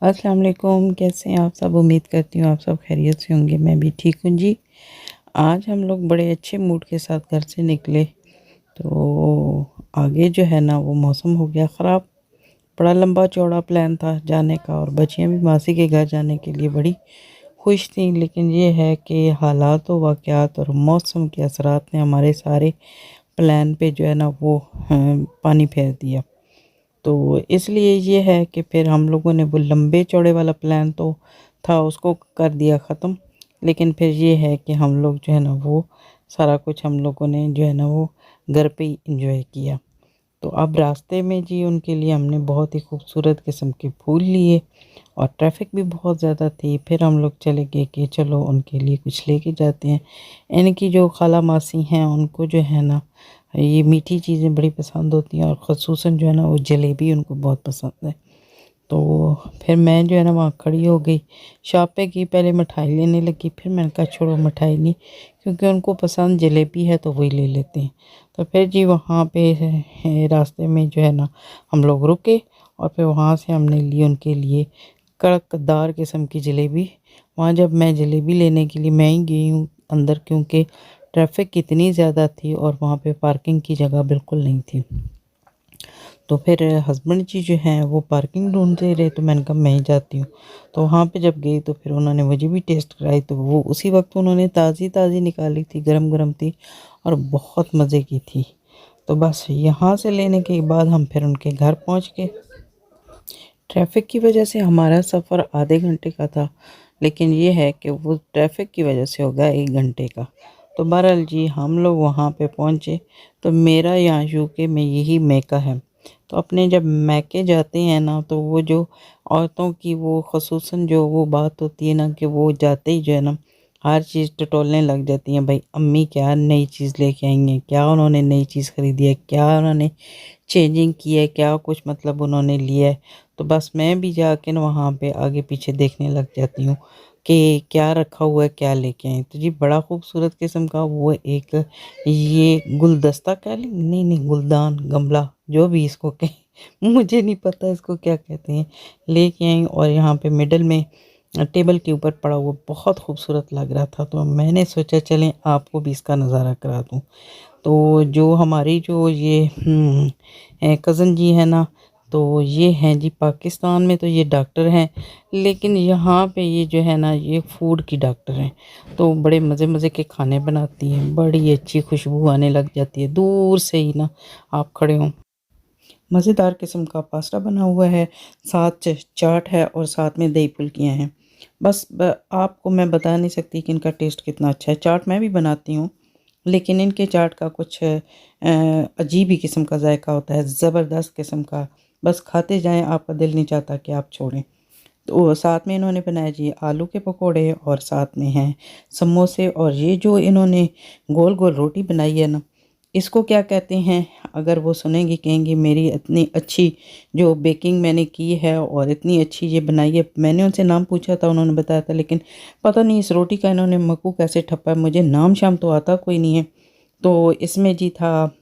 अस्सलाम वालेकुम। कैसे हैं आप सब? उम्मीद करती हूँ आप सब खैरियत से होंगे। मैं भी ठीक हूँ जी। आज हम लोग बड़े अच्छे मूड के साथ घर से निकले, तो आगे जो है ना वो मौसम हो गया ख़राब। बड़ा लंबा चौड़ा प्लान था जाने का और बच्चियाँ भी मासी के घर जाने के लिए बड़ी खुश थीं, लेकिन ये है कि हालात व वाक़यात और मौसम के असरात ने हमारे सारे प्लान पे जो है ना वो पानी फेर दिया। तो इसलिए ये है कि फिर हम लोगों ने वो लंबे चौड़े वाला प्लान तो था उसको कर दिया ख़त्म। लेकिन फिर ये है कि हम लोग जो है ना वो सारा कुछ हम लोगों ने जो है ना वो घर पे ही एंजॉय किया। तो अब रास्ते में जी उनके लिए हमने बहुत ही खूबसूरत किस्म के फूल लिए और ट्रैफिक भी बहुत ज़्यादा थी। फिर हम लोग चले गए कि चलो उनके लिए कुछ लेके जाते हैं। इनकी जो खाला मासी हैं उनको जो है ना ये मीठी चीज़ें बड़ी पसंद होती हैं और ख़ुसूसन जो है ना वो जलेबी उनको बहुत पसंद है। तो फिर मैं जो है ना वहाँ खड़ी हो गई, शॉप पे गई, पहले मिठाई लेने लगी, फिर मैंने कहा छोड़ो मिठाई नहीं, क्योंकि उनको पसंद जलेबी है तो वही ले लेते हैं। तो फिर जी वहाँ पे रास्ते में जो है ना हम लोग रुके और फिर वहाँ से हमने ली उनके लिए कड़कदार किस्म की जलेबी। वहाँ जब मैं जलेबी लेने के लिए मैं ही गई हूँ अंदर, क्योंकि ट्रैफिक कितनी ज़्यादा थी और वहाँ पे पार्किंग की जगह बिल्कुल नहीं थी। तो फिर हस्बैंड जी जो हैं वो पार्किंग ढूँढते रहे, तो मैंने कहा मैं ही जाती हूँ। तो वहाँ पे जब गई तो फिर उन्होंने मुझे भी टेस्ट कराई, तो वो उसी वक्त उन्होंने ताज़ी-ताज़ी निकाली थी, गरम-गरम थी और बहुत मज़े की थी। तो बस यहाँ से लेने के बाद हम फिर उनके घर पहुँच गए। ट्रैफ़िक की वजह से हमारा सफ़र आधे घंटे का था, लेकिन ये है कि वो ट्रैफ़िक की वजह से हो गया 1 घंटे का। तो बहरहाल जी हम लोग वहाँ पे पहुँचे। तो मेरा यहाँ यूके में यही मेका है। तो अपने जब मैके जाते हैं ना तो वो जो औरतों की वो ख़ुसूसन जो वो बात होती है ना कि वो जाते ही जो है ना हर चीज़ टटोलने लग जाती हैं। भाई अम्मी क्या नई चीज़ लेके आई हैं, क्या उन्होंने नई चीज़ ख़रीदी है, क्या उन्होंने चेंजिंग की है, क्या कुछ मतलब उन्होंने लिया है। तो बस मैं भी जाके ना वहाँ पे आगे पीछे देखने लग जाती हूँ कि क्या रखा हुआ है, क्या लेके आए। तो जी बड़ा खूबसूरत किस्म का वो एक ये गुलदस्ता कह लें, नहीं गुलदान, गमला, जो भी इसको कहें मुझे नहीं पता इसको क्या कहते हैं, लेके आई और यहाँ पे मिडल में टेबल के ऊपर पड़ा हुआ बहुत खूबसूरत लग रहा था। तो मैंने सोचा चलें आपको भी इसका नज़ारा करा दूँ। तो जो हमारी जो ये कज़न जी हैं ना, तो ये हैं जी पाकिस्तान में तो ये डॉक्टर हैं, लेकिन यहाँ पे ये जो है ना ये फूड की डॉक्टर हैं। तो बड़े मज़े-मज़े के खाने बनाती हैं, बड़ी अच्छी खुशबू आने लग जाती है, दूर से ही ना आप खड़े हों। मज़ेदार किस्म का पास्ता बना हुआ है, साथ चाट है और साथ में दही फुल्कियाँ हैं। बस आपको मैं बता नहीं सकती कि इनका टेस्ट कितना अच्छा है। चाट मैं भी बनाती हूँ, लेकिन इनके चाट का कुछ अजीब ही किस्म का जायका होता है, ज़बरदस्त किस्म का। बस खाते जाएँ, आपका दिल नहीं चाहता कि आप छोड़ें। तो साथ में इन्होंने बनाए जी आलू के पकोड़े और साथ में हैं समोसे, और ये जो इन्होंने गोल-गोल रोटी बनाई है ना, इसको क्या कहते हैं? अगर वो सुनेंगी कहेंगी मेरी इतनी अच्छी जो बेकिंग मैंने की है और इतनी अच्छी ये बनाई है। मैंने उनसे नाम पूछा था, उन्होंने बताया था, लेकिन पता नहीं इस रोटी का इन्होंने मक्कू कैसे ठप्पा है, मुझे नाम-शाम तो आता कोई नहीं है। तो इसमें जी था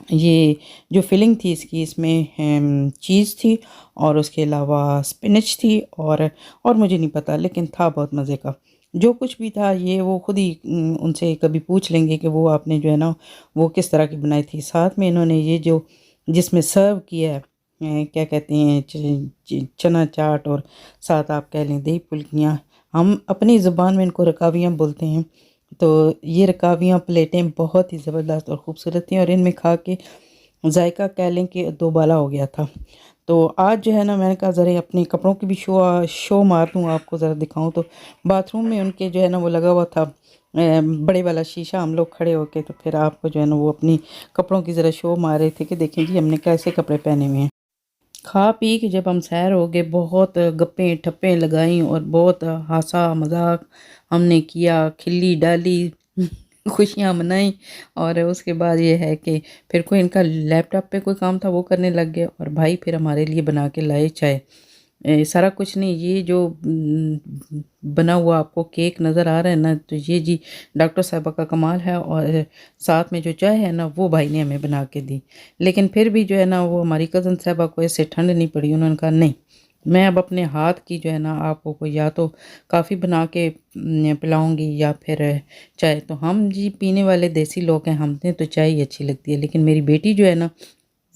ये जो फिलिंग थी इसकी, इसमें चीज़ थी और उसके अलावा स्पिनच थी और मुझे नहीं पता, लेकिन था बहुत मज़े का। जो कुछ भी था ये वो खुद ही उनसे कभी पूछ लेंगे कि वो आपने जो है ना वो किस तरह की बनाई थी। साथ में इन्होंने ये जो जिसमें सर्व किया है क्या कहते हैं चना चाट, और साथ आप कह लें दही फुल्कियाँ, हम अपनी ज़ुबान में इनको रकाबियाँ बोलते हैं। तो ये रकाबियाँ प्लेटें बहुत ही ज़बरदस्त और ख़ूबसूरत थी और इनमें खा के जायका कह लें कि दोबाला हो गया था। तो आज जो है ना मैंने कहा ज़रा अपने कपड़ों की भी शो मार दूँ, आपको ज़रा दिखाऊँ। तो बाथरूम में उनके जो है ना वो लगा हुआ था बड़े वाला शीशा, हम लोग खड़े होके तो फिर आपको जो है ना वो अपनी कपड़ों की ज़रा शो मार रहे थे कि देखें जी हमने कैसे कपड़े पहने हुए हैं। खा पी के जब हम सैर हो गए, बहुत गप्पें ठप्पें लगाई और बहुत हँसा मज़ाक हमने किया, खिल्ली डाली खुशियाँ मनाई। और उसके बाद ये है कि फिर कोई इनका लैपटॉप पे कोई काम था वो करने लग गए और भाई फिर हमारे लिए बना के लाए चाय। सारा कुछ नहीं, ये जो बना हुआ आपको केक नज़र आ रहा है ना, तो ये जी डॉक्टर साहिबा का कमाल है। और साथ में जो चाय है ना वो भाई ने हमें बना के दी। लेकिन फिर भी जो है ना वो हमारी कज़न साहिबा को ऐसे ठंड नहीं पड़ी, उन्होंने कहा नहीं मैं अब अपने हाथ की जो है ना आपको को या तो काफ़ी बना के पिलाऊंगी या फिर चाय। तो हम जी पीने वाले देसी लोग हैं, हमें तो चाय ही अच्छी लगती है, लेकिन मेरी बेटी जो है ना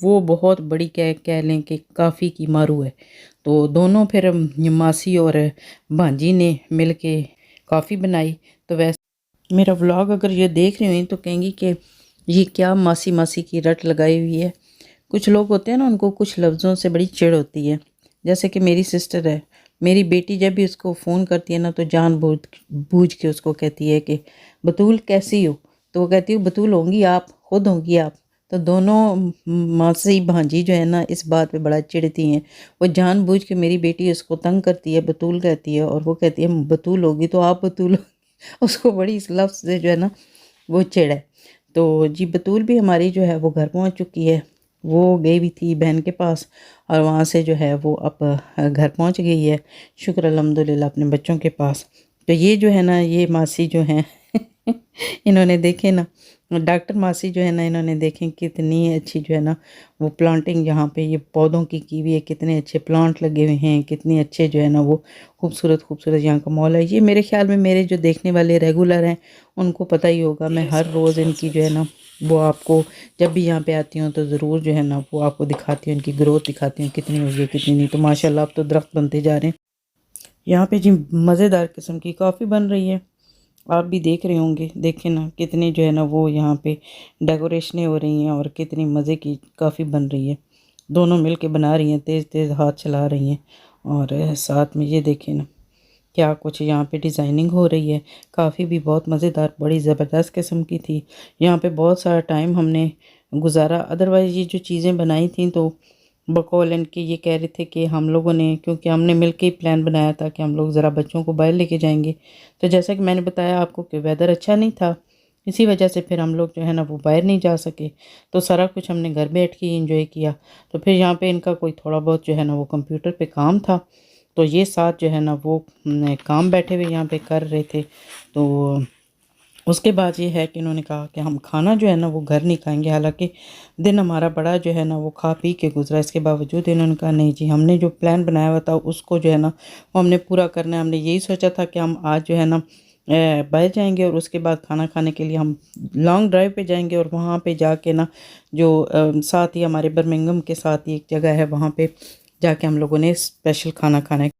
वो बहुत बड़ी कह लें कि काफ़ी की मारू है। तो दोनों फिर मासी और भांजी ने मिल के कॉफ़ी बनाई। तो वैसे मेरा व्लॉग अगर ये देख रही हुई तो कहेंगी कि ये क्या मासी मासी की रट लगाई हुई है। कुछ लोग होते हैं ना, उनको कुछ लफ्ज़ों से बड़ी चिढ़ होती है। जैसे कि मेरी सिस्टर है, मेरी बेटी जब भी उसको फ़ोन करती है ना तो जान बूझ बूझ के उसको कहती है कि बतूल कैसी हो। तो वो कहती है बतूल होंगी आप, खुद होंगी आप। तो दोनों मासी भांजी जो है ना इस बात पे बड़ा चिढ़ती हैं। वो जानबूझ के मेरी बेटी उसको तंग करती है, बतूल कहती है, और वो कहती है बतूल होगी तो आप बतूल होगी। उसको बड़ी इस लफ्ज़ से जो है ना वो चिढ़ है। तो जी बतूल भी हमारी जो है वो घर पहुंच चुकी है। वो गई भी थी बहन के पास और वहाँ से जो है वो अब घर पहुंच गई है, शुक्र अल्हम्दुलिल्लाह, अपने बच्चों के पास। तो ये जो है ना ये मासी जो हैं इन्होंने देखे ना, डॉक्टर मासी जो है ना, इन्होंने देखें कितनी अच्छी जो है ना वो प्लांटिंग यहाँ पे ये पौधों की हुई है, कितने अच्छे प्लांट लगे हुए हैं, कितने अच्छे जो है ना वो खूबसूरत खूबसूरत यहाँ का मॉल है। ये मेरे ख्याल में मेरे जो देखने वाले रेगुलर हैं उनको पता ही होगा। मैं हर रोज़ इनकी जो है ना वो आपको जब भी यहाँ पे आती हूँ तो ज़रूर जो है ना वो आपको दिखाती हूँ, इनकी ग्रोथ दिखाती हूँ कितनी हुई है कितनी नहीं। तो माशाल्लाह अब तो दरख्त बनते जा रहे हैं। यहाँ पे जी मज़ेदार किस्म की कॉफ़ी बन रही है, आप भी देख रहे होंगे। देखें ना कितने जो है ना वो यहाँ पे डेकोरेशनें हो रही हैं और कितनी मज़े की कॉफ़ी बन रही है। दोनों मिल के बना रही हैं, तेज़ तेज़ हाथ चला रही हैं। और साथ में ये देखें ना क्या कुछ यहाँ पे डिज़ाइनिंग हो रही है। काफ़ी भी बहुत मज़ेदार बड़ी ज़बरदस्त किस्म की थी। यहाँ पे बहुत सारा टाइम हमने गुजारा। अदरवाइज़ ये जो चीज़ें बनाई थी तो बकौल इनके ये कह रहे थे कि हम लोगों ने, क्योंकि हमने मिल के ही प्लान बनाया था कि हम लोग ज़रा बच्चों को बाहर लेके जाएंगे। तो जैसा कि मैंने बताया आपको कि वेदर अच्छा नहीं था, इसी वजह से फिर हम लोग जो है ना वो बाहर नहीं जा सके। तो सारा कुछ हमने घर बैठ के ही इंजॉय किया। तो फिर यहाँ पे इनका कोई थोड़ा बहुत जो है ना वो कंप्यूटर पे काम था, तो ये साथ जो है ना वो काम बैठे हुए यहाँ पे कर रहे थे। तो उसके बाद ये है कि इन्होंने कहा कि हम खाना जो है ना वो घर नहीं खाएंगे। हालांकि दिन हमारा बड़ा जो है ना वो खा पी के गुजरा, इसके बावजूद इन्होंने कहा नहीं जी, हमने जो प्लान बनाया हुआ था उसको जो है ना वो हमने पूरा करना है। हमने यही सोचा था कि हम आज जो है ना बाहर जाएंगे और उसके बाद खाना खाने के लिए हम लॉन्ग ड्राइव पे जाएंगे, और वहाँ पे जाके ना जो साथ ही हमारे बर्मिंघम के साथ ही एक जगह है वहाँ पे जाके हम लोगों ने स्पेशल खाना खाना है।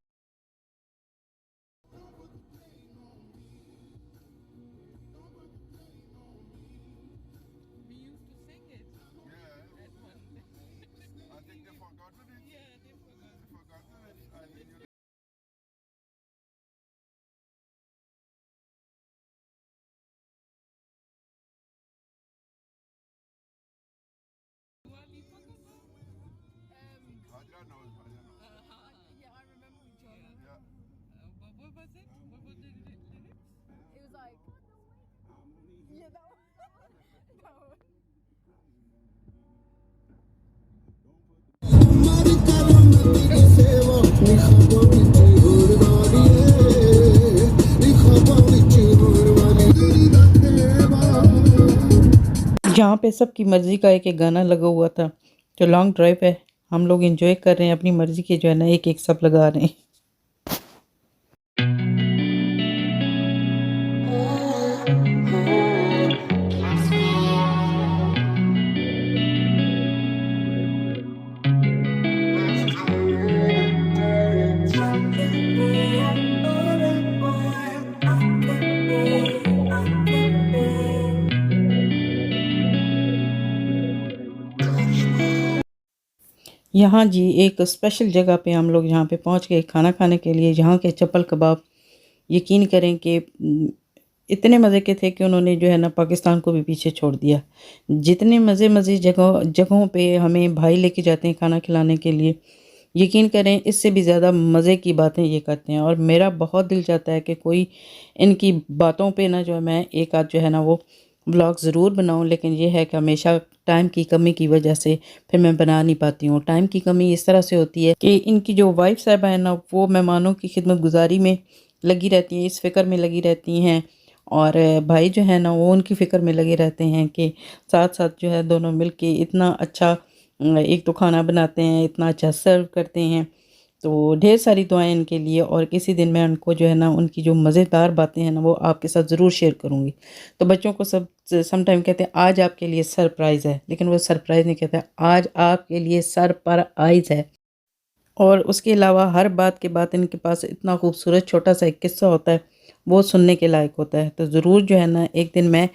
जहाँ पे सबकी मर्ज़ी का एक एक गाना लगा हुआ था। जो लॉन्ग ड्राइव है हम लोग एंजॉय कर रहे हैं, अपनी मर्ज़ी के जो है ना एक एक सब लगा रहे हैं। यहाँ जी एक स्पेशल जगह पे हम लोग यहाँ पे पहुँच गए खाना खाने के लिए, जहाँ के चप्पल कबाब यकीन करें कि इतने मज़े के थे कि उन्होंने जो है ना पाकिस्तान को भी पीछे छोड़ दिया। जितने मज़े मज़े जगहों पे हमें भाई लेके जाते हैं खाना खिलाने के लिए, यकीन करें इससे भी ज़्यादा मज़े की बातें ये करते हैं। और मेरा बहुत दिल चाहता है कि कोई इनकी बातों पे ना जो है मैं एक आध जो है ना वो ब्लॉग ज़रूर बनाऊं, लेकिन ये है कि हमेशा टाइम की कमी की वजह से फिर मैं बना नहीं पाती हूँ। टाइम की कमी इस तरह से होती है कि इनकी जो वाइफ साहबा है ना वो मेहमानों की खिदमत गुजारी में लगी रहती हैं, इस फ़िक्र में लगी रहती हैं। और भाई जो है ना वो उनकी फ़िक्र में लगे रहते हैं कि साथ साथ जो है दोनों मिल के इतना अच्छा एक तो खाना बनाते हैं, इतना अच्छा सर्व करते हैं। तो ढेर सारी दुआएं इनके लिए, और किसी दिन मैं उनको जो है ना उनकी जो मज़ेदार बातें हैं ना वो आपके साथ ज़रूर शेयर करूँगी। तो बच्चों को सब सम टाइम कहते हैं आज आपके लिए सरप्राइज़ है, लेकिन वो सरप्राइज़ नहीं कहते, आज आपके लिए सर पर आइज़ है। और उसके अलावा हर बात के बाद इनके पास इतना खूबसूरत छोटा-सा एक किस्सा होता है, वो सुनने के लायक होता है। तो ज़रूर जो है ना एक दिन मैं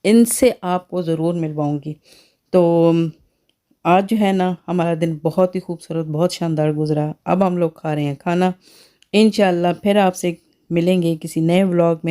इनसे आपको ज़रूर मिलवाऊँगी। तो आज जो है ना हमारा दिन बहुत ही खूबसूरत, बहुत शानदार गुज़रा। अब हम लोग खा रहे हैं खाना। इंशाअल्लाह फिर आपसे मिलेंगे किसी नए व्लॉग में।